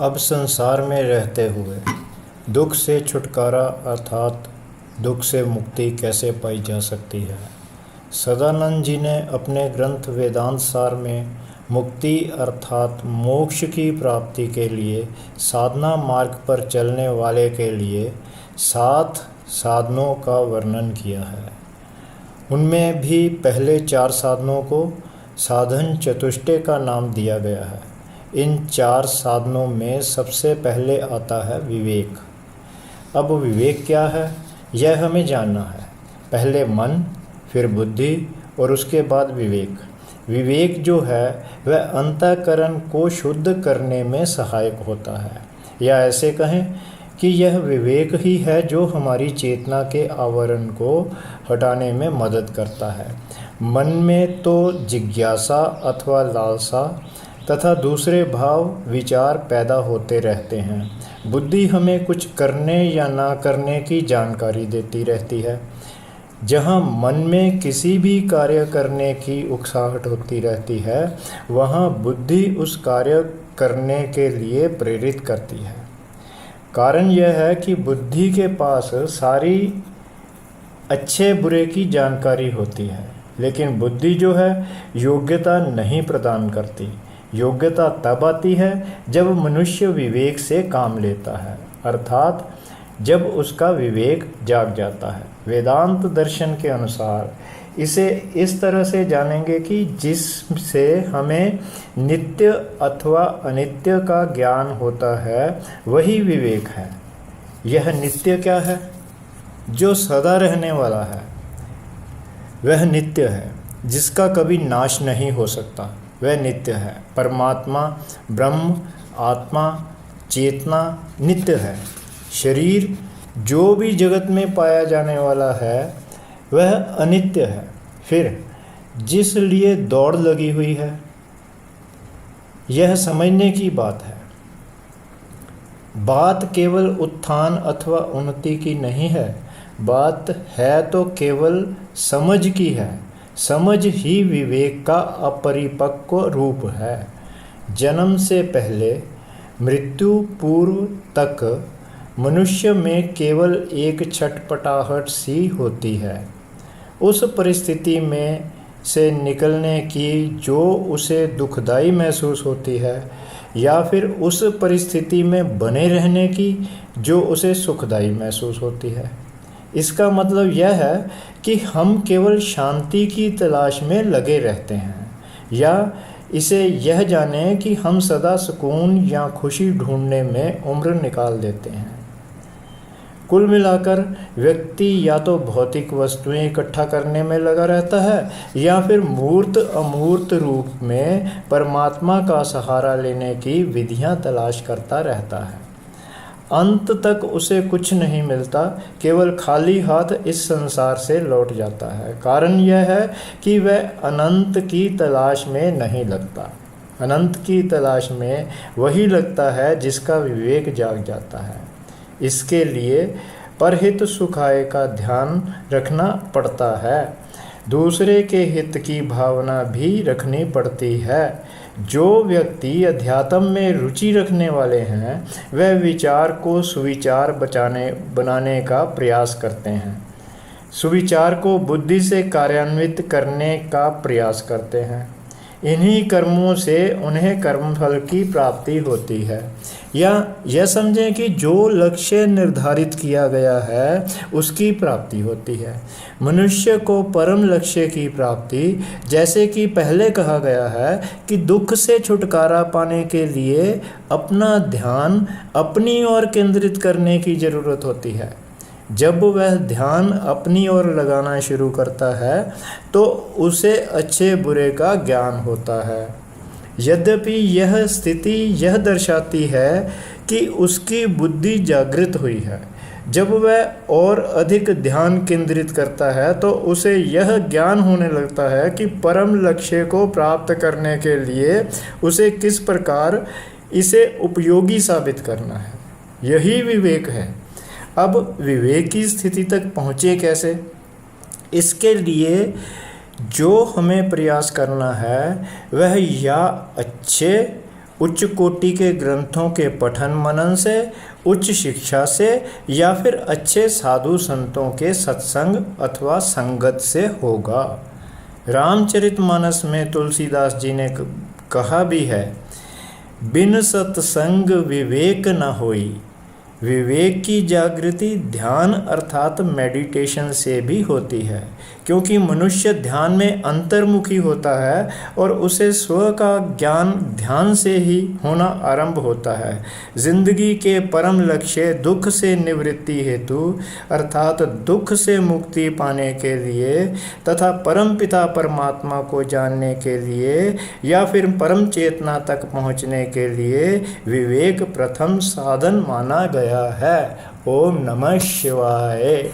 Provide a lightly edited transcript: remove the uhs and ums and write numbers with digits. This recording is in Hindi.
अब संसार में रहते हुए दुख से छुटकारा अर्थात दुख से मुक्ति कैसे पाई जा सकती है। सदानंद जी ने अपने ग्रंथ वेदांत सार में मुक्ति अर्थात मोक्ष की प्राप्ति के लिए साधना मार्ग पर चलने वाले के लिए 7 साधनों का वर्णन किया है। उनमें भी पहले 4 साधनों को साधन चतुष्टय का नाम दिया गया है। इन 4 साधनों में सबसे पहले आता है विवेक। अब विवेक क्या है यह हमें जानना है। पहले मन, फिर बुद्धि और उसके बाद विवेक। विवेक जो है वह अंतःकरण को शुद्ध करने में सहायक होता है, या ऐसे कहें कि यह विवेक ही है जो हमारी चेतना के आवरण को हटाने में मदद करता है। मन में तो जिज्ञासा अथवा लालसा तथा दूसरे भाव विचार पैदा होते रहते हैं। बुद्धि हमें कुछ करने या ना करने की जानकारी देती रहती है। जहाँ मन में किसी भी कार्य करने की उकसाहट होती रहती है, वहाँ बुद्धि उस कार्य करने के लिए प्रेरित करती है। कारण यह है कि बुद्धि के पास सारी अच्छे बुरे की जानकारी होती है, लेकिन बुद्धि जो है योग्यता नहीं प्रदान करती। योग्यता तब आती है जब मनुष्य विवेक से काम लेता है, अर्थात जब उसका विवेक जाग जाता है। वेदांत दर्शन के अनुसार इसे इस तरह से जानेंगे कि जिससे हमें नित्य अथवा अनित्य का ज्ञान होता है वही विवेक है। यह नित्य क्या है? जो सदा रहने वाला है वह नित्य है, जिसका कभी नाश नहीं हो सकता, वह नित्य है। परमात्मा, ब्रह्म, आत्मा, चेतना नित्य है। शरीर जो भी जगत में पाया जाने वाला है वह अनित्य है। फिर जिस लिए दौड़ लगी हुई है, यह समझने की बात है। बात केवल उत्थान अथवा उन्नति की नहीं है, बात है तो केवल समझ की है। समझ ही विवेक का अपरिपक्व रूप है। जन्म से पहले मृत्यु पूर्व तक मनुष्य में केवल एक छटपटाहट सी होती है। उस परिस्थिति में से निकलने की जो उसे दुखदाई महसूस होती है, या फिर उस परिस्थिति में बने रहने की जो उसे सुखदाई महसूस होती है। इसका मतलब यह है कि हम केवल शांति की तलाश में लगे रहते हैं, या इसे यह जानें कि हम सदा सुकून या खुशी ढूंढने में उम्र निकाल देते हैं। कुल मिलाकर व्यक्ति या तो भौतिक वस्तुएं इकट्ठा करने में लगा रहता है, या फिर मूर्त अमूर्त रूप में परमात्मा का सहारा लेने की विधियां तलाश करता रहता है। अंत तक उसे कुछ नहीं मिलता, केवल खाली हाथ इस संसार से लौट जाता है। कारण यह है कि वह अनंत की तलाश में नहीं लगता। अनंत की तलाश में वही लगता है जिसका विवेक जाग जाता है। इसके लिए परहित सुखाय का ध्यान रखना पड़ता है। दूसरे के हित की भावना भी रखनी पड़ती है। जो व्यक्ति अध्यात्म में रुचि रखने वाले हैं वह विचार को सुविचार बनाने का प्रयास करते हैं, सुविचार को बुद्धि से कार्यान्वित करने का प्रयास करते हैं। इन्हीं कर्मों से उन्हें कर्मफल की प्राप्ति होती है, या यह समझें कि जो लक्ष्य निर्धारित किया गया है उसकी प्राप्ति होती है। मनुष्य को परम लक्ष्य की प्राप्ति, जैसे कि पहले कहा गया है कि दुख से छुटकारा पाने के लिए अपना ध्यान अपनी ओर केंद्रित करने की जरूरत होती है। जब वह ध्यान अपनी ओर लगाना शुरू करता है तो उसे अच्छे बुरे का ज्ञान होता है। यद्यपि यह स्थिति यह दर्शाती है कि उसकी बुद्धि जागृत हुई है। जब वह और अधिक ध्यान केंद्रित करता है तो उसे यह ज्ञान होने लगता है कि परम लक्ष्य को प्राप्त करने के लिए उसे किस प्रकार इसे उपयोगी साबित करना है। यही विवेक है। अब विवेक की स्थिति तक पहुँचे कैसे? इसके लिए जो हमें प्रयास करना है वह या अच्छे उच्च कोटि के ग्रंथों के पठन मनन से, उच्च शिक्षा से, या फिर अच्छे साधु संतों के सत्संग अथवा संगत से होगा। रामचरितमानस में तुलसीदास जी ने कहा भी है, बिन सत्संग विवेक न होई। विवेक की जागृति ध्यान अर्थात मेडिटेशन से भी होती है, क्योंकि मनुष्य ध्यान में अंतर्मुखी होता है और उसे स्व का ज्ञान ध्यान से ही होना आरंभ होता है। जिंदगी के परम लक्ष्य दुख से निवृत्ति हेतु अर्थात दुख से मुक्ति पाने के लिए तथा परम पिता परमात्मा को जानने के लिए या फिर परम चेतना तक पहुँचने के लिए विवेक प्रथम साधन माना गया है। ओम नमः शिवाय।